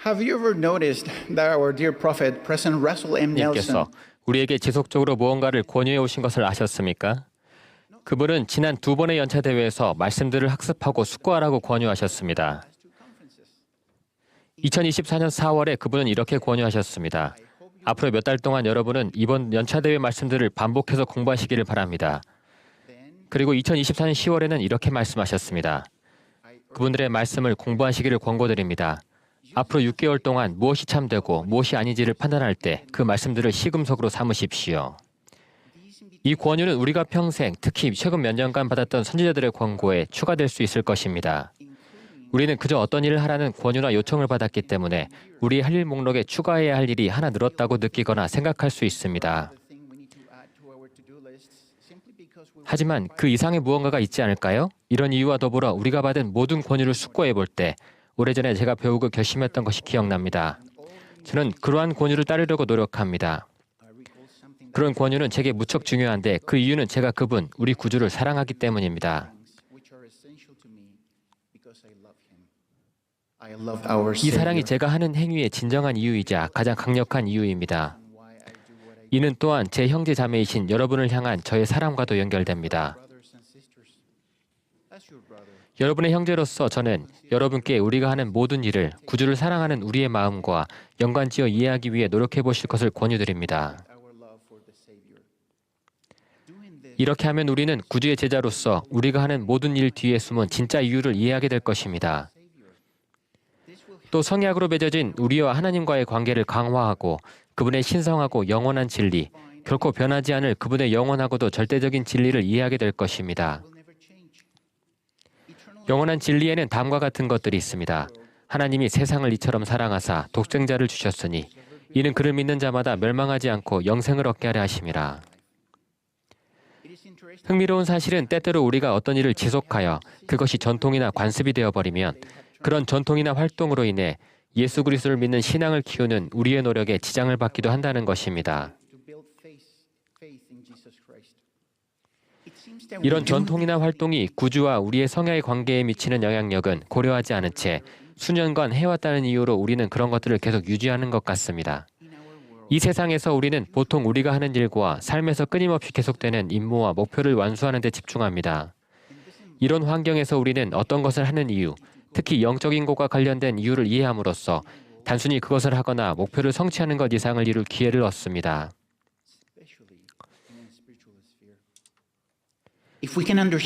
Have you ever noticed that our dear prophet, President Russell M. Nelson, 님께서 우리에게 지속적으로 무언가를 권유해 오신 것을 아셨습니까? 그분은 지난 2번의 연차 대회에서 말씀들을 학습하고 숙고하라고 권유하셨습니다. 2024년 4월에 그분은 이렇게 권유하셨습니다. 앞으로 몇 달 동안 여러분은 이번 연차 대회 말씀들을 반복해서 공부하시기를 바랍니다. 그리고 2024년 10월에는 이렇게 말씀하셨습니다. 그분들의 말씀을 공부하시기를 권고드립니다. 앞으로 6개월 동안 무엇이 참되고 무엇이 아니지를 판단할 때 그 말씀들을 시금석으로 삼으십시오. 이 권유는 우리가 평생, 특히 최근 몇 년간 받았던 선지자들의 권고에 추가될 수 있을 것입니다. 우리는 그저 어떤 일을 하라는 권유나 요청을 받았기 때문에 우리의 할 일 목록에 추가해야 할 일이 하나 늘었다고 느끼거나 생각할 수 있습니다. 하지만 그 이상의 무언가가 있지 않을까요? 이런 이유와 더불어 우리가 받은 모든 권유를 숙고해 볼 때 오래전에 제가 배우고 결심했던 것이 기억납니다. 저는 그러한 권유를 따르려고 노력합니다. 그런 권유는 제게 무척 중요한데 그 이유는 제가 그분, 우리 구주를 사랑하기 때문입니다. 이 사랑이 제가 하는 행위의 진정한 이유이자 가장 강력한 이유입니다. 이는 또한 제 형제 자매이신 여러분을 향한 저의 사랑과도 연결됩니다. 여러분의 형제로서 저는 여러분께 우리가 하는 모든 일을 구주를 사랑하는 우리의 마음과 연관지어 이해하기 위해 노력해 보실 것을 권유드립니다. 이렇게 하면 우리는 구주의 제자로서 우리가 하는 모든 일 뒤에 숨은 진짜 이유를 이해하게 될 것입니다. 또 성약으로 맺어진 우리와 하나님과의 관계를 강화하고 그분의 신성하고 영원한 진리, 결코 변하지 않을 그분의 영원하고도 절대적인 진리를 이해하게 될 것입니다. 영원한 진리에는 다음과 같은 것들이 있습니다. 하나님이 세상을 이처럼 사랑하사 독생자를 주셨으니 이는 그를 믿는 자마다 멸망하지 않고 영생을 얻게 하려 하심이라. 흥미로운 사실은 때때로 우리가 어떤 일을 지속하여 그것이 전통이나 관습이 되어버리면 그런 전통이나 활동으로 인해 예수 그리스도를 믿는 신앙을 키우는 우리의 노력에 지장을 받기도 한다는 것입니다. 이런 전통이나 활동이 구주와 우리의 성야의 관계에 미치는 영향력은 고려하지 않은 채 수년간 해왔다는 이유로 우리는 그런 것들을 계속 유지하는 것 같습니다. 이 세상에서 우리는 보통 우리가 하는 일과 삶에서 끊임없이 계속되는 임무와 목표를 완수하는 데 집중합니다. 이런 환경에서 우리는 어떤 것을 하는 이유, 특히 영적인 것과 관련된 이유를 이해함으로써 단순히 그것을 하거나 목표를 성취하는 것 이상을 이룰 기회를 얻습니다.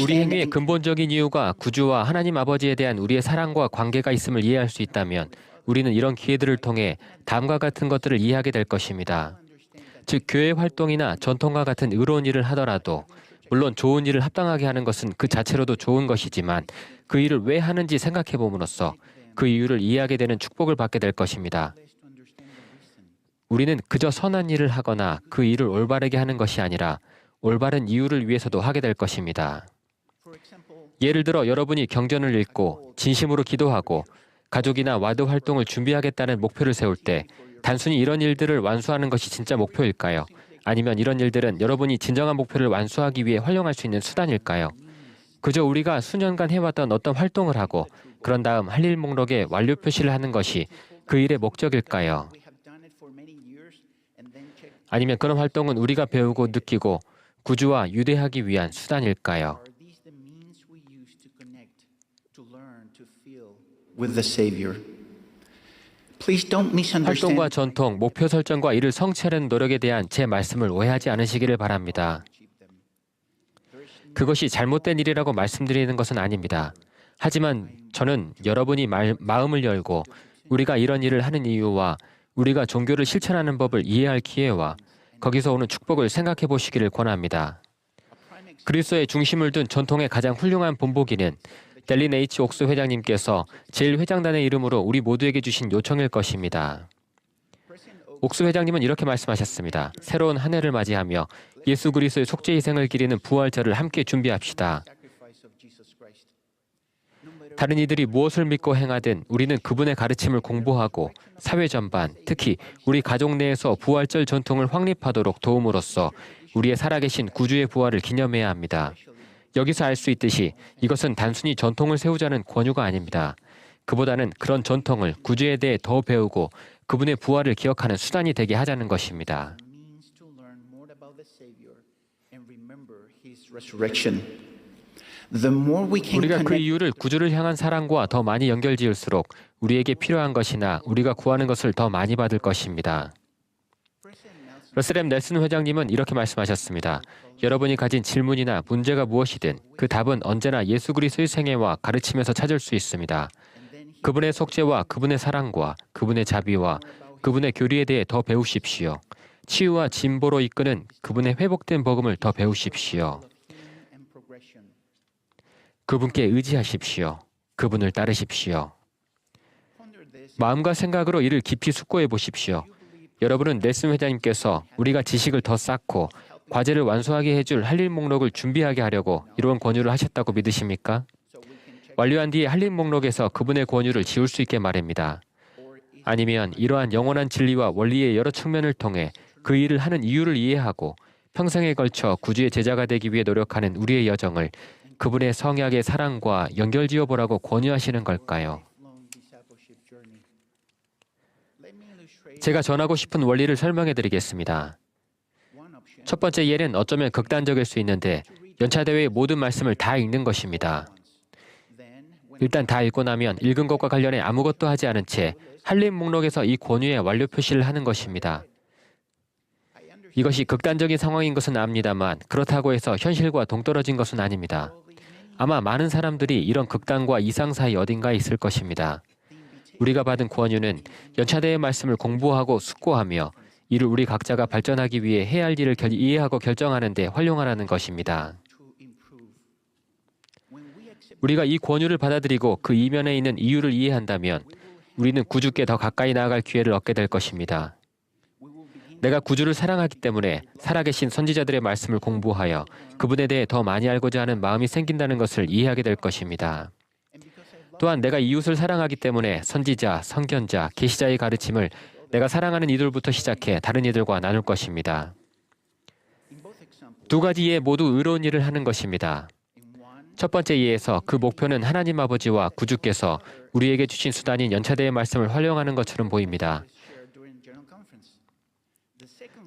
우리 행위의 근본적인 이유가 구주와 하나님 아버지에 대한 우리의 사랑과 관계가 있음을 이해할 수 있다면 우리는 이런 기회들을 통해 다음과 같은 것들을 이해하게 될 것입니다. 즉, 교회 활동이나 전통과 같은 의로운 일을 하더라도 물론 좋은 일을 합당하게 하는 것은 그 자체로도 좋은 것이지만 그 일을 왜 하는지 생각해 봄으로써 그 이유를 이해하게 되는 축복을 받게 될 것입니다. 우리는 그저 선한 일을 하거나 그 일을 올바르게 하는 것이 아니라 올바른 이유를 위해서도 하게 될 것입니다. 예를 들어 여러분이 경전을 읽고 진심으로 기도하고 가족이나 와드 활동을 준비하겠다는 목표를 세울 때 단순히 이런 일들을 완수하는 것이 진짜 목표일까요? 아니면 이런 일들은 여러분이 진정한 목표를 완수하기 위해 활용할 수 있는 수단일까요? 그저 우리가 수년간 해왔던 어떤 활동을 하고 그런 다음 할 일 목록에 완료 표시를 하는 것이 그 일의 목적일까요? 아니면 그런 활동은 우리가 배우고 느끼고 구주와 유대하기 위한 수단일까요? 활동과 전통, 목표 설정과 이를 성취하려는 노력에 대한 제 말씀을 오해하지 않으시기를 바랍니다. 그것이 잘못된 일이라고 말씀드리는 것은 아닙니다. 하지만 저는 여러분이 마음을 열고 우리가 이런 일을 하는 이유와 우리가 종교를 실천하는 법을 이해할 기회와 거기서 오는 축복을 생각해 보시기를 권합니다. 그리스도의 중심을 둔 전통의 가장 훌륭한 본보기는 델린 H. 옥스 회장님께서 제1회장단의 이름으로 우리 모두에게 주신 요청일 것입니다. 옥스 회장님은 이렇게 말씀하셨습니다. 새로운 한 해를 맞이하며 예수 그리스도의 속죄 희생을 기리는 부활절을 함께 준비합시다. 다른 이들이 무엇을 믿고 행하든 우리는 그분의 가르침을 공부하고 사회 전반, 특히 우리 가족 내에서 부활절 전통을 확립하도록 도움으로써 우리의 살아계신 구주의 부활을 기념해야 합니다. 여기서 알 수 있듯이 이것은 단순히 전통을 세우자는 권유가 아닙니다. 그보다는 그런 전통을 구주에 대해 더 배우고 그분의 부활을 기억하는 수단이 되게 하자는 것입니다. means to learn more about the Savior and remember His resurrection. The more we can 우리가 그 connect 이유를 구주를 향한 사랑과 더 많이 연결지을수록 우리에게 필요한 것이나 우리가 구하는 것을 더 많이 받을 것입니다. 러셀 M. 넬슨 회장님은 이렇게 말씀하셨습니다. 여러분이 가진 질문이나 문제가 무엇이든 그 답은 언제나 예수 그리스도의 생애와 가르침에서 찾을 수 있습니다. 그분의 속죄와 그분의 사랑과 그분의 자비와 그분의 교리에 대해 더 배우십시오. 치유와 진보로 이끄는 그분의 회복된 복음을 더 배우십시오. and progression. 그분께 의지하십시오. 그분을 따르십시오. Ponder this. 마음과 생각으로 이를 깊이 숙고해 보십시오. 여러분은 넬슨 회장님께서 우리가 지식을 더 쌓고 과제를 완수하게 해줄 할 일 목록을 준비하게 하려고 이런 권유를 하셨다고 믿으십니까? 완료한 뒤에 할 일 목록에서 그분의 권유를 지울 수 있게 말입니다. 아니면 이러한 영원한 진리와 원리의 여러 측면을 통해 그 일을 하는 이유를 이해하고 평생에 걸쳐 구주의 제자가 되기 위해 노력하는 우리의 여정을 그분의 성약의 사랑과 연결지어 보라고 권유하시는 걸까요? 제가 전하고 싶은 원리를 설명해 드리겠습니다. 첫 번째 예는 어쩌면 극단적일 수 있는데 연차대회의 모든 말씀을 다 읽는 것입니다. 일단 다 읽고 나면 읽은 것과 관련해 아무것도 하지 않은 채 할림 목록에서 이 권유의 완료 표시를 하는 것입니다. 이것이 극단적인 상황인 것은 압니다만 그렇다고 해서 현실과 동떨어진 것은 아닙니다. 아마 많은 사람들이 이런 극단과 이상 사이 어딘가에 있을 것입니다. 우리가 받은 권유는 연차대의 말씀을 공부하고 숙고하며 이를 우리 각자가 발전하기 위해 해야 할 일을 이해하고 결정하는 데 활용하라는 것입니다. 우리가 이 권유를 받아들이고 그 이면에 있는 이유를 이해한다면 우리는 구주께 더 가까이 나아갈 기회를 얻게 될 것입니다. 내가 구주를 사랑하기 때문에 살아계신 선지자들의 말씀을 공부하여 그분에 대해 더 많이 알고자 하는 마음이 생긴다는 것을 이해하게 될 것입니다. 또한 내가 이웃을 사랑하기 때문에 선지자, 선견자, 계시자의 가르침을 내가 사랑하는 이들부터 시작해 다른 이들과 나눌 것입니다. 두 가지 예 모두 의로운 일을 하는 것입니다. 첫 번째 예에서 그 목표는 하나님 아버지와 구주께서 우리에게 주신 수단인 연차대의 말씀을 활용하는 것처럼 보입니다.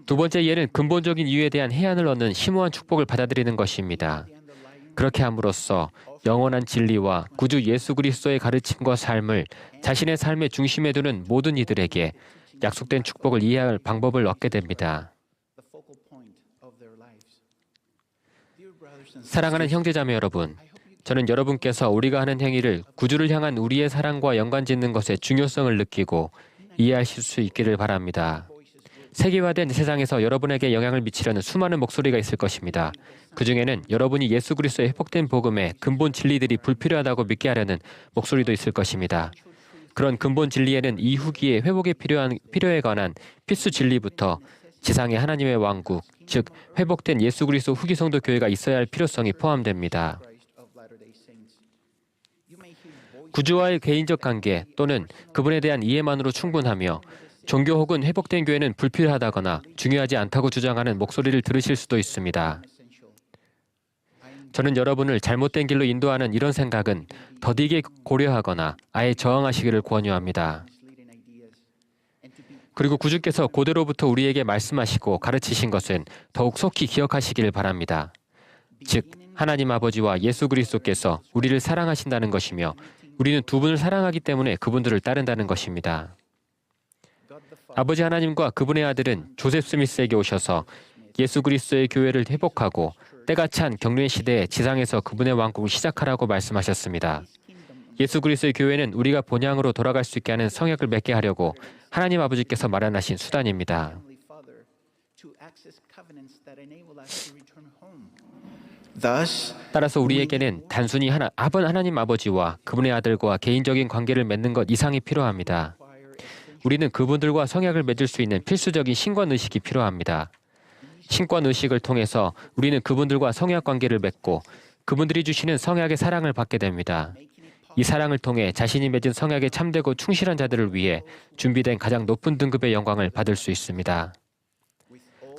두 번째 예는 근본적인 이유에 대한 해안을 얻는 심오한 축복을 받아들이는 것입니다. 그렇게 함으로써 영원한 진리와 구주 예수 그리스도의 가르침과 삶을 자신의 삶의 중심에 두는 모든 이들에게 약속된 축복을 이해할 방법을 얻게 됩니다. 사랑하는 형제자매 여러분, 저는 여러분께서 우리가 하는 행위를 구주를 향한 우리의 사랑과 연관짓는 것의 중요성을 느끼고 이해하실 수 있기를 바랍니다. 세계화된 세상에서 여러분에게 영향을 미치려는 수많은 목소리가 있을 것입니다. 그 중에는 여러분이 예수 그리스도의 회복된 복음의 근본 진리들이 불필요하다고 믿게 하려는 목소리도 있을 것입니다. 그런 근본 진리에는 이 후기에 회복에 필요에 관한 필수 진리부터 지상의 하나님의 왕국, 즉 회복된 예수 그리스도 후기 성도 교회가 있어야 할 필요성이 포함됩니다. 구주와의 개인적 관계 또는 그분에 대한 이해만으로 충분하며 종교 혹은 회복된 교회는 불필요하다거나 중요하지 않다고 주장하는 목소리를 들으실 수도 있습니다. 저는 여러분을 잘못된 길로 인도하는 이런 생각은 더디게 고려하거나 아예 저항하시기를 권유합니다. 그리고 구주께서 고대로부터 우리에게 말씀하시고 가르치신 것은 더욱 속히 기억하시기를 바랍니다. 즉, 하나님 아버지와 예수 그리스도께서 우리를 사랑하신다는 것이며 우리는 두 분을 사랑하기 때문에 그분들을 따른다는 것입니다. 아버지 하나님과 그분의 아들은 조셉 스미스에게 오셔서 예수 그리스도의 교회를 회복하고 때가 찬 경륜의 시대에 지상에서 그분의 왕국을 시작하라고 말씀하셨습니다. 예수 그리스도의 교회는 우리가 본향으로 돌아갈 수 있게 하는 성약을 맺게 하려고 하나님 아버지께서 마련하신 수단입니다. 따라서 우리에게는 단순히 하나님 아버지와 그분의 아들과 개인적인 관계를 맺는 것 이상이 필요합니다. 우리는 그분들과 성약을 맺을 수 있는 필수적인 신권의식이 필요합니다. 신권의식을 통해서 우리는 그분들과 성약 관계를 맺고 그분들이 주시는 성약의 사랑을 받게 됩니다. 이 사랑을 통해 자신이 맺은 성약에 참되고 충실한 자들을 위해 준비된 가장 높은 등급의 영광을 받을 수 있습니다.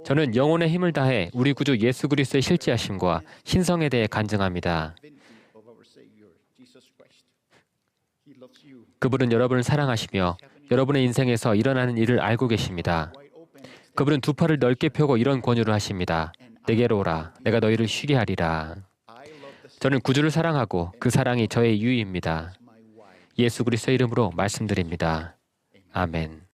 저는 영혼의 힘을 다해 우리 구주 예수 그리스도의 실제하심과 신성에 대해 간증합니다. 그분은 여러분을 사랑하시며 여러분의 인생에서 일어나는 일을 알고 계십니다. 그분은 두 팔을 넓게 펴고 이런 권유를 하십니다. 내게로 오라. 내가 너희를 쉬게 하리라. 저는 구주를 사랑하고 그 사랑이 저의 유의입니다. 예수 그리스도의 이름으로 말씀드립니다. 아멘.